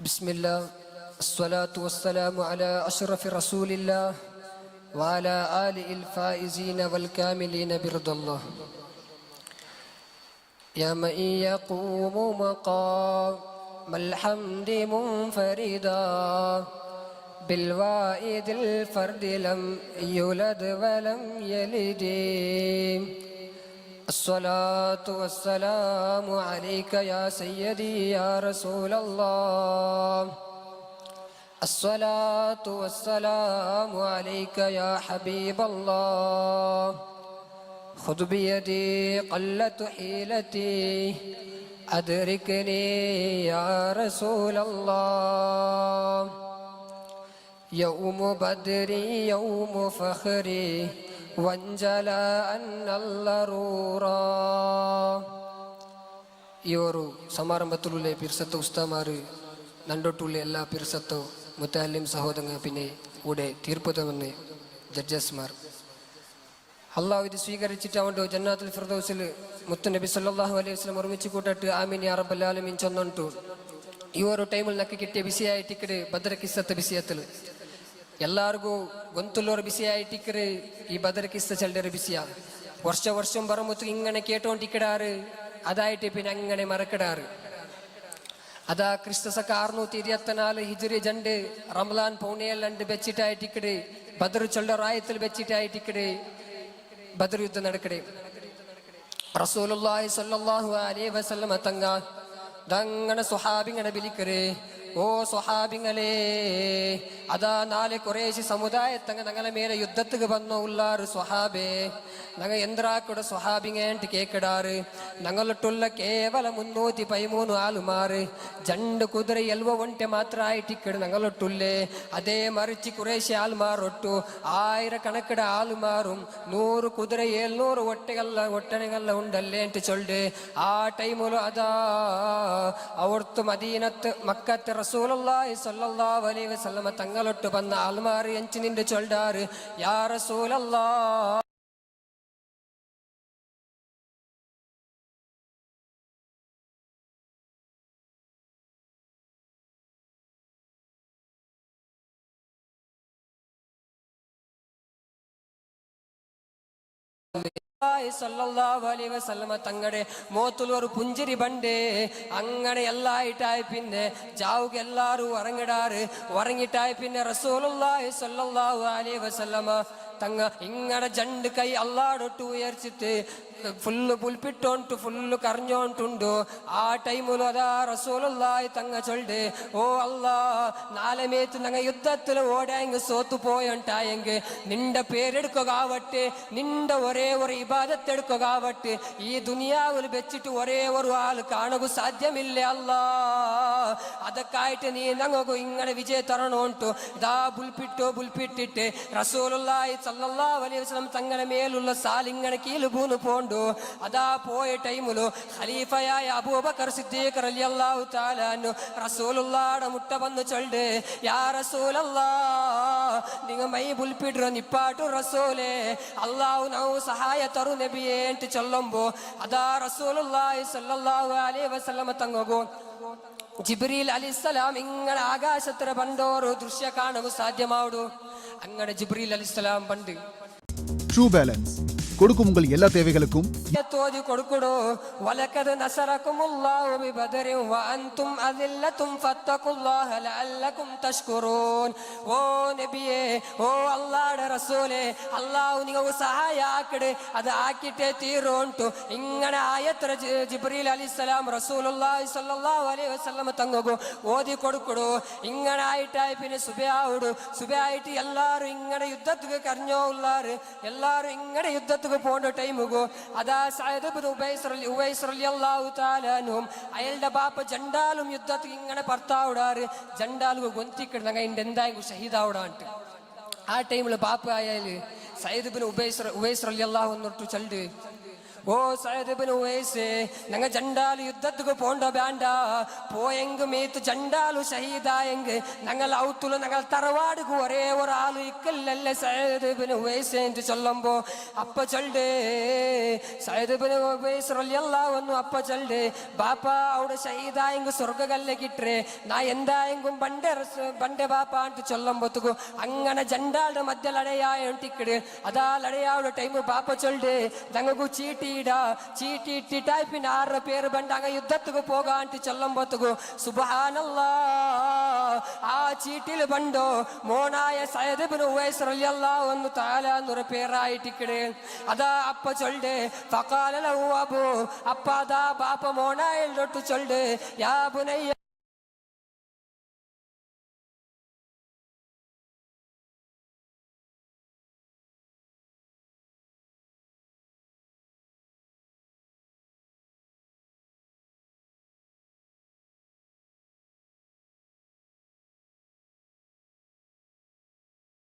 بسم الله الصلاة والسلام على أشرف رسول الله وعلى آله الفائزين والكاملين برضا الله. يا من يقوم مقام الحمد منفردا بالواحد الفرد لم يولد ولم يلد. الصلاة والسلام عليك يا سيدي يا رسول الله. الصلاة والسلام عليك يا حبيب الله. خذ بيدي قلت حيلتي أدركني يا رسول الله. يوم بدر يوم فخري ವಂಜಲ ಅನ್ನಲ್ಲರೂರ. ಇವರು ಸಮಾರಂಭತುಲೆ ಪಿರ್ಸತ್ತ ಉಸ್ತಾಮಾರು ನಂಡೊಟ್ಟುಳ್ಳೆ ಎಲ್ಲ ಪಿರ್ಸತ್ತು ಮುತಾಲಿಂ ಸಹೋದಂಗ ಪಿನೆ ಊಡೆ തീർപ്പുതമെന്ന് ജഡ്ജസ്മാർ അള്ളാഹു ഇത് സ്വീകരിച്ചിട്ടുണ്ട്. ജന്നാത്തുൽ ഫിർദൗസിൽ മുത്തു നബി സല്ലല്ലാഹു അലൈഹി വസല്ലം ഒരുമിച്ച് കൂട്ടിട്ട് ആമീൻ യാ റബ്ബൽ ആലമീൻ ചൊന്നുಂಟು. ಈ ಒಂದು ಟೈಮಲ್ಲಿ ನಕ್ಕೆ ಕಿಟ್ಟಿಯ ಬಿಸಿಯಾಯಿಟ್ಟು ಈ ಕಡೆ ಭದ್ರ ಕಿಸ್ಸತ್ತ ಬಿಸಿಯತ್ತಲು ಎಲ್ಲಾರ್ಗೂ ಗೊಂತುಲ್ಲೋರು ಬಿಸಿಯಾಯಿಟ್ಟಿಕ್ಕರೆ ಈ ಬದರ ಕಿಸ್ತ ಚಲ್ಡರ ಬಿಸಿಯ ವರ್ಷം ಬರಮುತ್ತು ಇಂಗನೆ ಕೇಟೋಂಟಿಕ್ಕಿಡಾರು അതായിട്ട് പിന്നെ അങ്ങനെ മറക്കിടാറ്. അതാ ക്രിസ്തസക്ക 624 ഹിജ്രി ജണ്ട് റംലാൻ പൗണിയല്ലണ്ട് വെച്ചിട്ടായിട്ടിക്കടെ ബദർ ചൊല്ലർ ആയത്തിൽ വെച്ചിട്ടായിട്ടിക്കടെ ബദർ യുദ്ധം നടക്കടെ. റസൂലുള്ളാഹി സ്വല്ലല്ലാഹു അലൈഹി വസല്ലം തങ്ങ ദങ്ങനെ സ്വഹാബിങ്ങനെ വിളിക്കരെ, ഓ സ്വഹാബിങ്ങളെ, അതാ നാല് കുറേശി സമുദായത്തങ്ങ ഞങ്ങളെ മേലെ യുദ്ധത്തിക്ക് വന്നോ ഉള്ളാറ് സ്വഹാബേ. ഞങ്ങൾ എന്തിറാക്കൂടെ സ്വഹാബിങ്ങേട്ട് കേക്കിടാറ്. ഞങ്ങളിട്ടുള്ള കേവല 313 ആളുമാറ് ജണ്ട് കുതിര എൽവ ഒಂಟೆ മാത്ര ആയിട്ടിക്കട് ഞങ്ങളിട്ടുള്ളേ. അതേ മറിച്ച് കുറേശ്ശി ആൾമാരൊട്ടു 1000 കണക്കിട ആളുമാറും 100 കുതിര 700 ഒട്ടനെಗಲ್ಲ ഉണ്ടല്ലേ ಅಂತ ചൊല്ല്. ആ ടൈമിലും അതാ അവർത്ത് മദീനത്ത് മക്കത്ത് റസൂലുള്ളാഹി സ്വല്ലല്ലാഹു അലൈഹി വസല്ലം തങ്ങളൊട്ട് വന്ന ആൾമാർ എഞ്ചി നിന്റെ ചൊല്ലാറ്, യാ റസൂലല്ലാഹ് തങ്ങളുടെ മോത്തുള്ളൊരു പുഞ്ചിരി ബണ്ടേ. അങ്ങനെ എല്ലായിട്ടായി പിന്നെ ജാവുക എല്ലാരും ഉറങ്ങിട്ടായി പിന്നെ റസൂലുള്ളാഹി സ്വല്ലല്ലാഹു അലൈഹി വസല്ലമ തങ്ങ ഇങ്ങനെ ജണ്ട് കൈ അല്ലാടൊട്ട് ഉയർച്ചിട്ട് ഫുള്ള് പുൽപ്പിട്ടോണ്ടു ഫുള്ള് കരഞ്ഞോണ്ടുണ്ടു. ആ ടൈമിലും അതാ റസൂലുള്ളാഹി തങ്ങ ചൊല്ല്, ഓ അല്ലാ, നാളെ മേത്ത് ഞങ്ങൾ യുദ്ധത്തിൽ ഓടായെങ്കിൽ സോത്തു പോയോണ്ടായെങ്കിൽ നിന്റെ പേരെടുക്കുകയാവട്ടെ, നിന്റെ ഒരേ ഒരു ഇബാദത്തെടുക്കുകയാവട്ടെ, ഈ ദുനിയാവിൽ വെച്ചിട്ട് ഒരേ ഒരു ആൾ കാണുക സാധ്യമില്ല അല്ലാ. ಅದಕ್ಕಾയിട്ട് നീ ഞങ്ങൾക്ക് ഇങ്ങനെ വിജയ തരണോണ്ടു. ഇതാ ബുൽപ്പിട്ടിട്ട് റസൂലുള്ളാഹി സ്വല്ലല്ലാഹു അലൈഹി വസല്ലം തങ്ങളുടെ മേലുള്ള സാലിങ്ങനെ കീല് പൂന്ന് പോണ്ടു. അതാ പോയ ടൈമിലു ഖലീഫയായ അബൂബക്കർ സിദ്ദീഖ് റളിയല്ലാഹു തആല അൻഹു റസൂലുള്ളാഹിയുടെ മുട്ട വന്ന് ചൊല്ല്, യാ റസൂലല്ലാഹ്, നിങ്ങ മൈ ബുൽപ്പിട്രോ നിപ്പാട്ടു റസൂലേ, അല്ലാഹു നൗ സഹായ തരു നബിയേ ಅಂತ ചൊല്ലുമ്പോ അതാ റസൂലുള്ളാഹി സ്വല്ലല്ലാഹു അലൈഹി വസല്ലം തങ്ങಗೋ ജിബ്രീൽ അലൈഹിസ്സലാം ഇങ്ങനെ ആകാശത്തിൽ ಬಂದೋರು ದೃಶ್ಯ കാണുക സാധ്യമാവുdu. അങ്ങനെ ജിബ്രീൽ അലൈഹിസ്സലാം പണ്ട് ட்ரூ பேலன்ஸ் கொடுக்கும் உங்கள் எல்லா தேவைகளுக்கும் தோதி கொடுக்குடோ. வலக்கது நஸரகுமுல்லாஹு பிபத்ரின் வஅன்தும் அஸில்லத்தும் ஃபத்தகுல்லாஹ லஅல்லகும் தஷ்குரூன். ഓ നബിയേ, ഓ അല്ലാഹുവിന്റെ റസൂലേ, അല്ലാഹു നിങ്ങൾക്ക് സഹായ ആക്കട്, അത് ആക്കിട്ടേ തീരോണ്ടു. ഇങ്ങനെ ആയത്ര ജിബ്രീൽ അലൈഹിസ്സലാം റസൂലുള്ളാഹി സ്വല്ലല്ലാഹു അലൈഹി വസല്ലം തങ്ങಗೂ ഓതി കൊടുക്കുടോ. ഇങ്ങനെ ആയിട്ടായി പിന്നെ സുബയായിട്ട് എല്ലാരും ഇങ്ങനെ യുദ്ധത്തിക്ക് കരഞ്ഞോ ഉള്ളാറ്. എല്ലാരും ഇങ്ങനെ യുദ്ധത്തിൽ പോണ്ട ടൈമുകോ അതാ സഅദ് ഇബ്നു ഉവൈസ് റളിയല്ലാഹു തആല അൻഹു അയാളുടെ ബാപ്പ ജണ്ടാലും യുദ്ധത്തിൽ ഇങ്ങനെ ഭർത്താവിടാറ്. ജണ്ടാലുക ഗൊന്തിക്കിടുന്ന എന്തായെങ്കിൽ ഷഹീദാവിടാണ്ട്. ആ ടൈമിൽ ബാപ്പ ആയാല് സയ്യിദ് ഇബ്നു ഉവൈസ് റളിയല്ലാഹു അൻഹു ചൊല്ല്, ഓ സഅദ് ഇബ്നു ഉവൈസ് ഞങ്ങൾ ജണ്ടാല് യുദ്ധത്തിന് പോണ്ട വേണ്ട പോയെങ്കിൽ മീത്ത് ജണ്ടാലു ഷഹീദായെങ്കിൽ ഞങ്ങൾ ഔത്തുള്ളു ഞങ്ങൾ തറവാടുക്ക് ഒരേ ഒരാളു ഇക്കല്ലല്ലേ സഅദ് ഇബ്നു ഉവൈസ് എന്ന് ചൊല്ലുമ്പോ അപ്പ ചൊല്ലേ സഅദ് ഇബ്നു ഉവൈസ് റളിയല്ലാഹു അൻഹു അപ്പ ചൊല്ലേ ബാപ്പ അവിടെ ഷഹീദായെങ്കിൽ സ്വർഗ്ഗകല്ലേ കിട്ടേ നാ എന്തായെങ്കും ബണ്ടേ ബാപ്പ ಅಂತ ചൊല്ലുമ്പോത്തുകു അങ്ങനെ ജണ്ടാളുടെ മധ്യലടയായ ടിക്കട് അതാ ലടയാവുടെ ടൈം ബാപ്പ ചൊല്ലേ ഞങ്ങൾക്കു ചീട്ടി ചീട്ടി ഇട്ടിട്ടായി പിന്നെ 6 പേര് ബണ്ട് അങ്ങ് യുദ്ധത്തിക്ക് പോകാൻ ചൊല്ലുമ്പോത്തുകു സുബ്ഹാനല്ലാ ആ ചീട്ടിൽ ബണ്ടോ മോനായ സഅദ് ഇബ്നു ഉവൈസ് റളിയല്ലാഹു അൻഹു തആല എന്നൊരു പേരായിട്ടിക്കട് അതാ അപ്പ ചൊല്ലേ ഫഖാല ലഹു അബു അപ്പ അതാ ബാപ്പ മോനായ ചൊല്ലേ യാ ബുനയ്യ